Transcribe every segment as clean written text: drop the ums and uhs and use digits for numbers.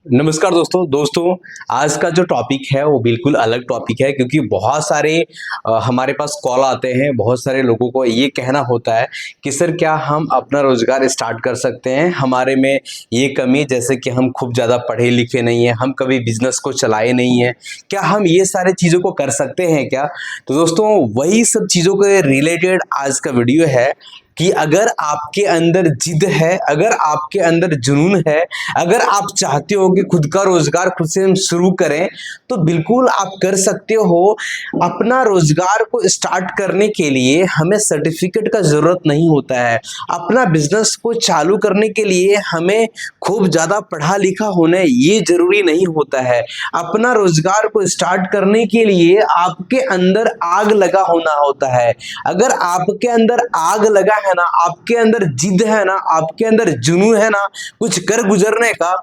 नमस्कार दोस्तों आज का जो टॉपिक है वो बिल्कुल अलग टॉपिक है क्योंकि बहुत सारे हमारे पास कॉल आते हैं। बहुत सारे लोगों को ये कहना होता है कि सर क्या हम अपना रोजगार स्टार्ट कर सकते हैं, हमारे में ये कमी जैसे कि हम खूब ज़्यादा पढ़े लिखे नहीं हैं, हम कभी बिजनेस को चलाए नहीं हैं, क्या हम ये सारे चीज़ों को कर सकते हैं क्या। तो दोस्तों वही सब चीज़ों के रिलेटेड आज का वीडियो है कि अगर आपके अंदर जिद है, अगर आपके अंदर जुनून है, अगर आप चाहते हो कि खुद का रोजगार खुद से हम शुरू करें तो बिल्कुल आप कर सकते हो। अपना रोजगार को स्टार्ट करने के लिए हमें सर्टिफिकेट का जरूरत नहीं होता है। अपना बिजनेस को चालू करने के लिए हमें खूब ज्यादा पढ़ा लिखा होना ये जरूरी नहीं होता है। अपना रोजगार को स्टार्ट करने के लिए आपके अंदर आग लगा होना होता है। अगर आपके अंदर आग लगा है ना, आपके अंदर जिद है ना, आपके अंदर जुनून है ना कुछ कर गुजरने का,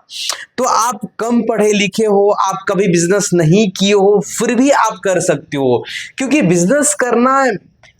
तो आप कम पढ़े लिखे हो, आप कभी बिजनेस नहीं किए हो, फिर भी आप कर सकते हो। क्योंकि बिजनेस करना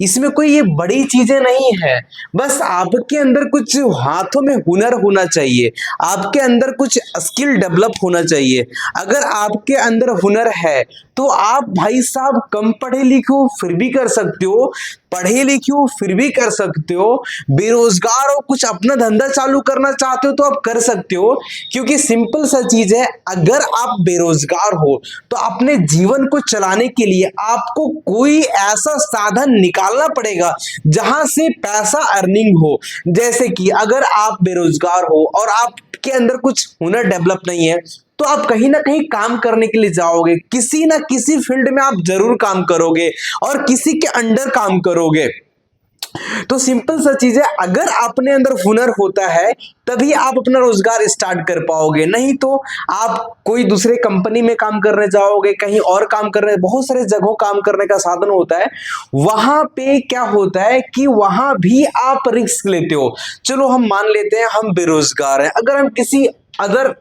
इसमें कोई ये बड़ी चीजें नहीं है। बस आपके अंदर कुछ हाथों में हुनर होना चाहिए, आपके अंदर कुछ स्किल डेवलप होना चाहिए। अगर आपके अंदर हुनर है तो आप भाई साहब कम पढ़े लिखे हो फिर भी कर सकते हो, पढ़े लिखे हो फिर भी कर सकते हो, बेरोजगार हो कुछ अपना धंधा चालू करना चाहते हो तो आप कर सकते हो। क्योंकि सिंपल सा चीज है, अगर आप बेरोजगार हो तो अपने जीवन को चलाने के लिए आपको कोई ऐसा साधन निकालना पड़ेगा जहां से पैसा अर्निंग हो। जैसे कि अगर आप बेरोजगार हो और आपके अंदर कुछ हुनर डेवलप नहीं है तो आप कहीं ना कहीं काम करने के लिए जाओगे, किसी ना किसी फील्ड में आप जरूर काम करोगे और किसी के अंडर काम करोगे। तो सिंपल सा चीज है, अगर अपने अंदर हुनर होता है तभी आप अपना रोजगार स्टार्ट कर पाओगे, नहीं तो आप कोई दूसरे कंपनी में काम करने जाओगे, कहीं और काम करने, बहुत सारे जगहों काम करने का साधन होता है। वहां पे क्या होता है कि वहां भी आप रिस्क लेते हो। चलो हम मान लेते हैं हम बेरोजगार हैं, अगर हम किसी अदर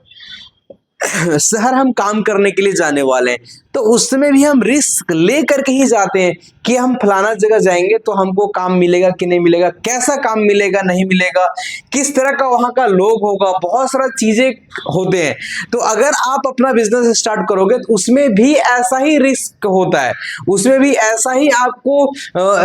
शहर हम काम करने के लिए जाने वाले हैं तो उसमें भी हम रिस्क ले करके ही जाते हैं कि हम फलाना जगह जाएंगे तो हमको काम मिलेगा कि नहीं मिलेगा, कैसा काम मिलेगा नहीं मिलेगा, किस तरह का वहां का लोग होगा, बहुत सारा चीजें होते हैं। तो अगर आप अपना बिजनेस स्टार्ट करोगे तो उसमें भी ऐसा ही रिस्क होता है, उसमें भी ऐसा ही आपको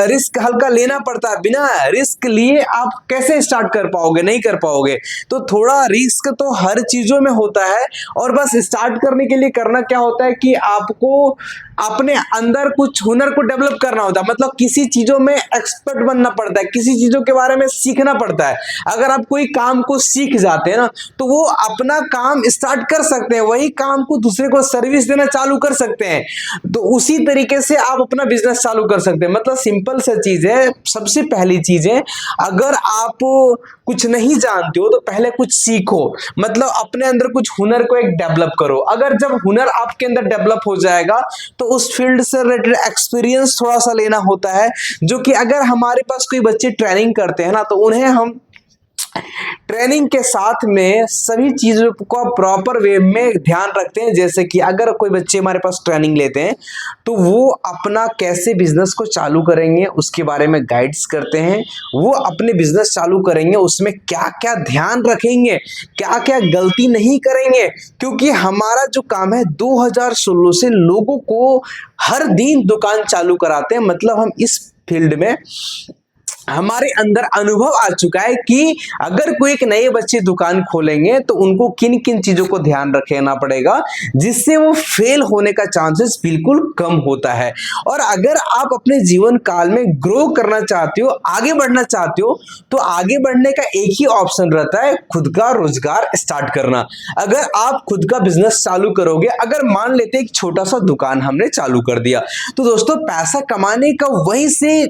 रिस्क हल्का लेना पड़ता है। बिना रिस्क लिए आप कैसे स्टार्ट कर पाओगे, नहीं कर पाओगे। तो थोड़ा रिस्क तो हर चीजों में होता है और बस स्टार्ट करने के लिए करना क्या होता है कि आपको अपने अंदर कुछ हुनर को डेवलप करना होता है। मतलब किसी चीजों में एक्सपर्ट बनना पड़ता है, किसी चीजों के बारे में सीखना पड़ता है। अगर आप कोई काम को सीख जाते हैं ना तो वो अपना काम स्टार्ट कर सकते हैं, वही काम को दूसरे को सर्विस देना चालू कर सकते हैं। तो उसी तरीके से आप अपना बिजनेस चालू कर सकते हैं। मतलब सिंपल सा चीज है। सबसे पहली चीज है, अगर आप कुछ नहीं जानते हो तो पहले कुछ सीखो, मतलब अपने अंदर कुछ हुनर को एक डेवलप करो। अगर जब हुनर आपके अंदर डेवलप हो जाएगा तो उस फील्ड से रिलेटेड एक्सपीरियंस थोड़ा सा लेना होता है, जो कि अगर हमारे पास कोई बच्चे ट्रेनिंग करते हैं ना तो उन्हें हम ट्रेनिंग के साथ में सभी चीजों को प्रॉपर वे में ध्यान रखते हैं। जैसे कि अगर कोई बच्चे हमारे पास ट्रेनिंग लेते हैं तो वो अपना कैसे बिजनेस को चालू करेंगे उसके बारे में गाइड्स करते हैं। वो अपने बिजनेस चालू करेंगे उसमें क्या क्या ध्यान रखेंगे, क्या क्या गलती नहीं करेंगे। क्योंकि हमारा जो काम है 2016 से लोगों को हर दिन दुकान चालू कराते हैं। मतलब हम इस फील्ड में हमारे अंदर अनुभव आ चुका है कि अगर कोई एक नए बच्चे दुकान खोलेंगे तो उनको किन किन चीजों को ध्यान रखना पड़ेगा जिससे वो फेल होने का चांसेस बिल्कुल कम होता है। और अगर आप अपने जीवन काल में ग्रो करना चाहते हो, आगे बढ़ना चाहते हो, तो आगे बढ़ने का एक ही ऑप्शन रहता है, खुद का रोजगार स्टार्ट करना। अगर आप खुद का बिजनेस चालू करोगे, अगर मान लेते एक छोटा सा दुकान हमने चालू कर दिया तो दोस्तों पैसा कमाने का वहीं से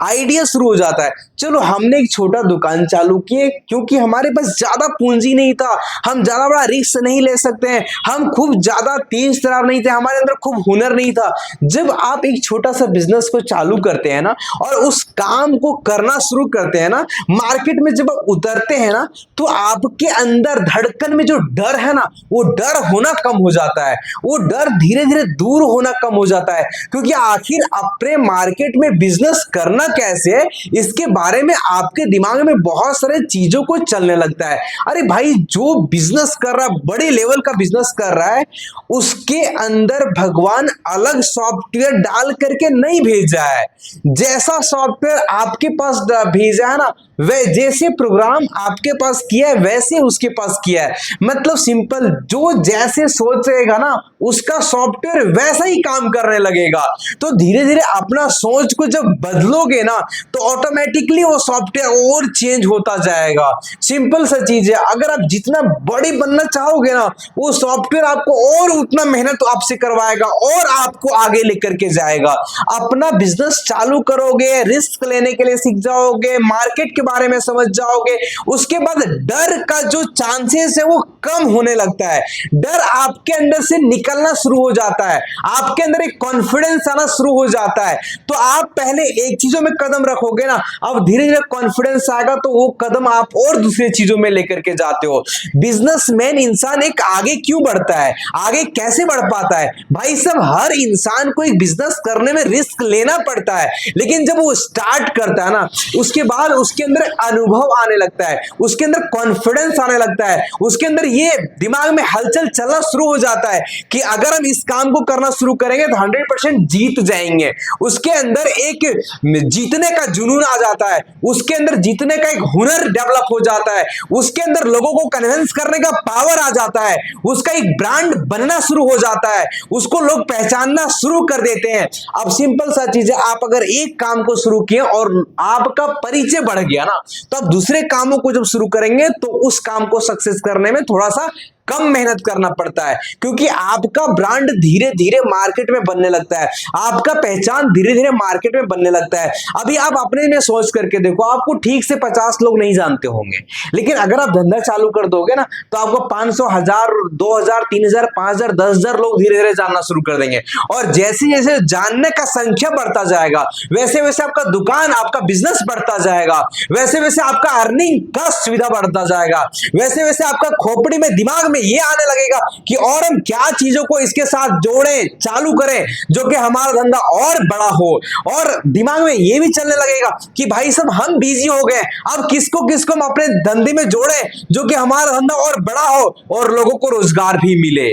आइडिया शुरू हो जाता है। चलो हमने एक छोटा दुकान चालू किए क्योंकि हमारे पास ज्यादा पूंजी नहीं था, हम ज्यादा बड़ा रिस्क नहीं ले सकते हैं, हम खूब ज्यादा तेज तरार नहीं थे, हमारे अंदर खूब हुनर नहीं था। जब आप एक छोटा सा बिजनेस को चालू करते हैं ना और उस काम को करना शुरू करते हैं ना, मार्केट में जब आप उतरते हैं ना तो आपके अंदर धड़कन में जो डर है ना वो डर होना कम हो जाता है, वो डर धीरे धीरे दूर होना कम हो जाता है। क्योंकि आखिर अपने मार्केट में बिजनेस करना कैसे है, इसके बारे में आपके दिमाग में बहुत सारे चीजों को चलने लगता है। अरे भाई, जो बिजनेस कर रहा है, बड़े लेवल का बिजनेस कर रहा है, उसके अंदर भगवान अलग सॉफ्टवेयर डाल करके नहीं भेजा है। जैसा सॉफ्टवेयर आपके पास भेजा है ना, वे जैसे प्रोग्राम आपके पास किया है वैसे उसके पास किया है। मतलब सिंपल, जो जैसे सोचेगा ना उसका सॉफ्टवेयर वैसा ही काम करने लगेगा। तो धीरे धीरे अपना सोच को जब बदलोगे ना, तो ऑटोमेटिकली वो सॉफ्टवेयर और चेंज होता जाएगा। सिंपल सा चीज है, अगर आप जितना बड़ी बनना चाहोगे ना, वो सॉफ्टवेयर आपको और उतना मेहनत आपसे करवाएगा और आपको आगे लेकर के जाएगा। अपना बिजनेस चालू करोगे, रिस्क लेने के लिए सीख जाओगे, मार्केट के बारे में समझ जाओगे, उसके बाद डर का जो चांसेस है वो कम होने लगता है। डर आपके अंदर से निकलना शुरू हो जाता है, आपके अंदर एक कॉन्फिडेंस आना शुरू हो जाता है। तो आप पहले एक चीजों में कदम रखोगे ना, अब धीरे धीरे कॉन्फिडेंस आएगा तो वो कदम आप और दूसरी चीजों में लेकर के जाते हो। बिजनेसमैन इंसान एक आगे क्यों बढ़ता है, आगे कैसे बढ़ पाता है? भाई सब, हर इंसान को एक बिजनेस करने में रिस्क लेना पड़ता है, लेकिन जब वो स्टार्ट करता है ना, उसके बाद उसके अंदर अनुभव आने लगता है, उसके अंदर कॉन्फिडेंस आने लगता है, उसके अंदर ये दिमाग में हलचल चलना शुरू हो जाता है कि अगर हम इस काम को करना शुरू करेंगे तो 100% जीत जाएंगे। उसके अंदर एक जीतने का जुनून आ जाता है, उसके अंदर जीतने का एक हुनर डेवलप हो जाता है, उसके अंदर लोगों को कन्विंस करने का पावर आ जाता है, उसका एक ब्रांड बनना शुरू हो जाता है, उसको लोग पहचानना शुरू कर देते हैं। अब सिंपल सा चीज है, आप अगर एक काम को शुरू किए और आपका परिचय बढ़ गया ना, तो आप दूसरे कामों को जब शुरू करेंगे तो उस काम को सक्सेस करने में थोड़ा सा कम मेहनत करना पड़ता है, क्योंकि आपका ब्रांड धीरे धीरे मार्केट में बनने लगता है, आपका पहचान धीरे धीरे मार्केट में बनने लगता है। अभी आप अपने में सोच करके देखो, आपको ठीक से 50 लोग नहीं जानते होंगे, लेकिन अगर आप धंधा चालू कर दोगे ना, तो आपको 500, 1000, 2000, 3000, 5000, 10,000 लोग धीरे धीरे जानना शुरू कर देंगे। और जैसे जैसे जानने का संख्या बढ़ता जाएगा, वैसे वैसे आपका दुकान, आपका बिजनेस बढ़ता जाएगा, वैसे वैसे आपका अर्निंग का सुविधा बढ़ता जाएगा, वैसे वैसे आपका खोपड़ी में, दिमाग में ये आने लगेगा कि और हम क्या चीजों को इसके साथ जोड़ें, चालू करें, जो कि हमारा धंधा और बड़ा हो। और दिमाग में ये भी चलने लगेगा कि भाई सब, हम बिजी हो गए, अब किसको किसको हम अपने धंधे में जोड़ें, जो कि हमारा धंधा और बड़ा हो और लोगों को रोजगार भी मिले।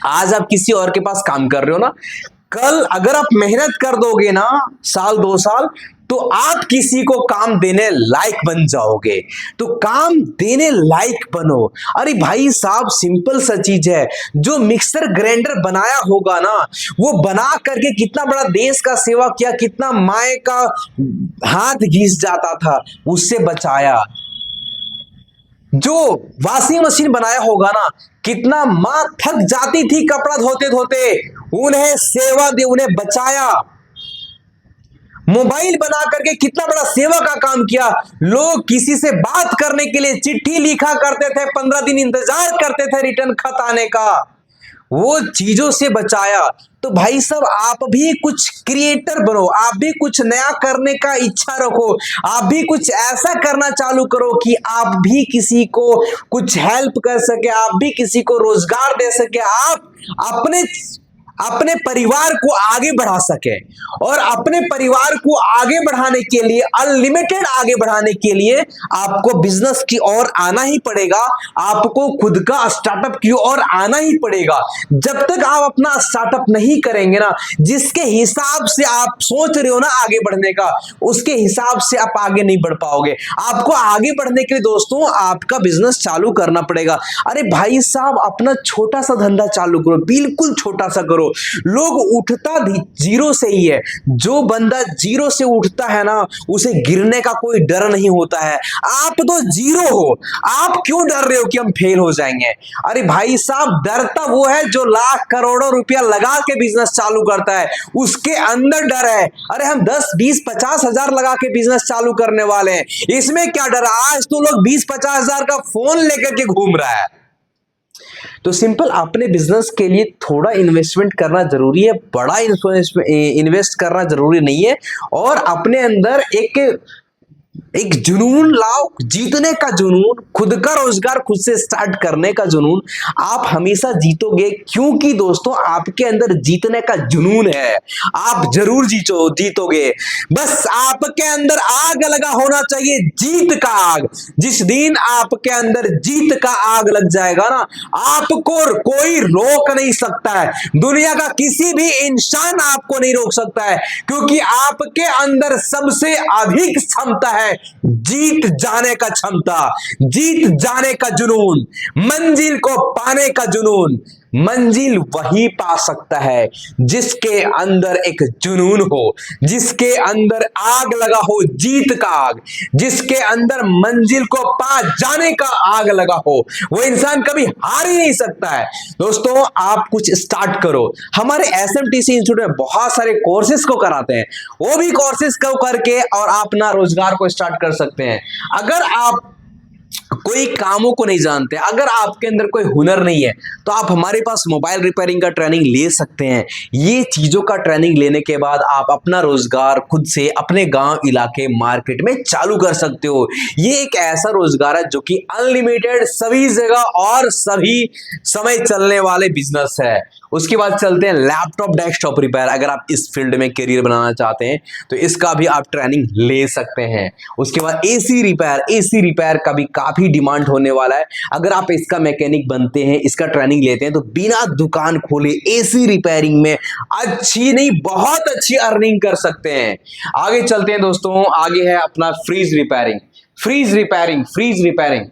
आज आप किसी और के पास काम कर रहे हो ना, कल अगर आप मेहनत कर दोगे ना, साल 2 साल, तो आप किसी को काम देने लायक बन जाओगे। तो काम देने लायक बनो। अरे भाई साहब, सिंपल सा चीज है, जो मिक्सर ग्राइंडर बनाया होगा ना, वो बना करके कितना बड़ा देश का सेवा किया, कितना माए का हाथ घिस जाता था, उससे बचाया। जो वॉशिंग मशीन बनाया होगा ना, कितना मां थक जाती थी कपड़ा धोते धोते, उन्हें सेवा दी, उन्हें बचाया। मोबाइल बना करके कितना बड़ा सेवा का काम किया। लोग किसी से बात करने के लिए चिट्ठी लिखा करते थे, 15 दिन इंतजार करते थे रिटर्न खत आने का, वो चीजों से बचाया। तो भाई साहब, आप भी कुछ क्रिएटर बनो, आप भी कुछ नया करने का इच्छा रखो, आप भी कुछ ऐसा करना चालू करो कि आप भी किसी को कुछ हेल्प कर सके, आप भी किसी को रोजगार दे सके, आप अपने परिवार को आगे बढ़ा सके। और अपने परिवार को आगे बढ़ाने के लिए, अनलिमिटेड आगे बढ़ाने के लिए, आपको बिजनेस की ओर आना ही पड़ेगा, आपको खुद का स्टार्टअप की ओर आना ही पड़ेगा। जब तक आप अपना स्टार्टअप नहीं करेंगे ना, जिसके हिसाब से आप सोच रहे हो ना आगे बढ़ने का, उसके हिसाब से आप आगे नहीं बढ़ पाओगे। आपको आगे बढ़ने के लिए दोस्तों, आपका बिजनेस चालू करना पड़ेगा। अरे भाई साहब, अपना छोटा सा धंधा चालू करो, बिल्कुल छोटा सा करो। लोग उठता जीरो से ही है। जो बंदा जीरो से उठता है ना, उसे गिरने का कोई डर नहीं होता है। आप तो जीरो हो, आप क्यों डर रहे हो कि हम फेल हो जाएंगे? अरे भाई साहब, डरता वो है जो लाख करोड़ों रुपया लगा के बिजनेस चालू करता है, उसके अंदर डर है। अरे हम 10, 20, 50 हजार लगा के बिजनेस चालू करने वाले हैं, इसमें क्या डर? आज तो लोग 20-50 हजार का फोन लेकर के घूम रहा है। तो सिंपल, अपने बिजनेस के लिए थोड़ा इन्वेस्टमेंट करना जरूरी है, बड़ा इन्वेस्ट करना जरूरी नहीं है। और अपने अंदर एक जुनून लाओ, जीतने का जुनून, खुद का रोजगार खुद से स्टार्ट करने का जुनून। आप हमेशा जीतोगे क्योंकि दोस्तों आपके अंदर जीतने का जुनून है। आप जरूर जीतोगे। बस आपके अंदर आग लगा होना चाहिए, जीत का आग। जिस दिन आपके अंदर जीत का आग लग जाएगा ना, आपको कोई रोक नहीं सकता है। दुनिया का किसी भी इंसान आपको नहीं रोक सकता है, क्योंकि आपके अंदर सबसे अधिक क्षमता है जीत जाने का क्षमता, जीत जाने का जुनून, मंजिल को पाने का जुनून। मंजिल वही पा सकता है जिसके अंदर एक जुनून हो, जिसके अंदर आग लगा हो, जीत का आग, जिसके अंदर मंजिल को पा जाने का आग लगा हो। वो इंसान कभी हार ही नहीं सकता है। दोस्तों आप कुछ स्टार्ट करो। हमारे एसएमटीसी इंस्टीट्यूट में बहुत सारे कोर्सेज को कराते हैं, वो भी कोर्सेज को करके और आप अपना रोजगार को स्टार्ट कर सकते हैं। अगर आप कोई कामों को नहीं जानते, अगर आपके अंदर कोई हुनर नहीं है, तो आप हमारे पास मोबाइल रिपेयरिंग का ट्रेनिंग ले सकते हैं। ये चीजों का ट्रेनिंग लेने के बाद आप अपना रोजगार खुद से अपने गांव इलाके मार्केट में चालू कर सकते हो। ये एक ऐसा रोजगार है जो कि अनलिमिटेड, सभी जगह और सभी समय चलने वाले बिजनेस है। उसके बाद चलते हैं लैपटॉप डेस्कटॉप रिपेयर। अगर आप इस फील्ड में करियर बनाना चाहते हैं तो इसका भी आप ट्रेनिंग ले सकते हैं। उसके बाद एसी रिपेयर का भी काफी डिमांड होने वाला है। अगर आप इसका मैकेनिक बनते हैं, इसका ट्रेनिंग लेते हैं, तो बिना दुकान खोले एसी रिपेयरिंग में अच्छी नहीं बहुत अच्छी अर्निंग कर सकते हैं। आगे चलते हैं दोस्तों, आगे है अपना फ्रीज रिपेयरिंग।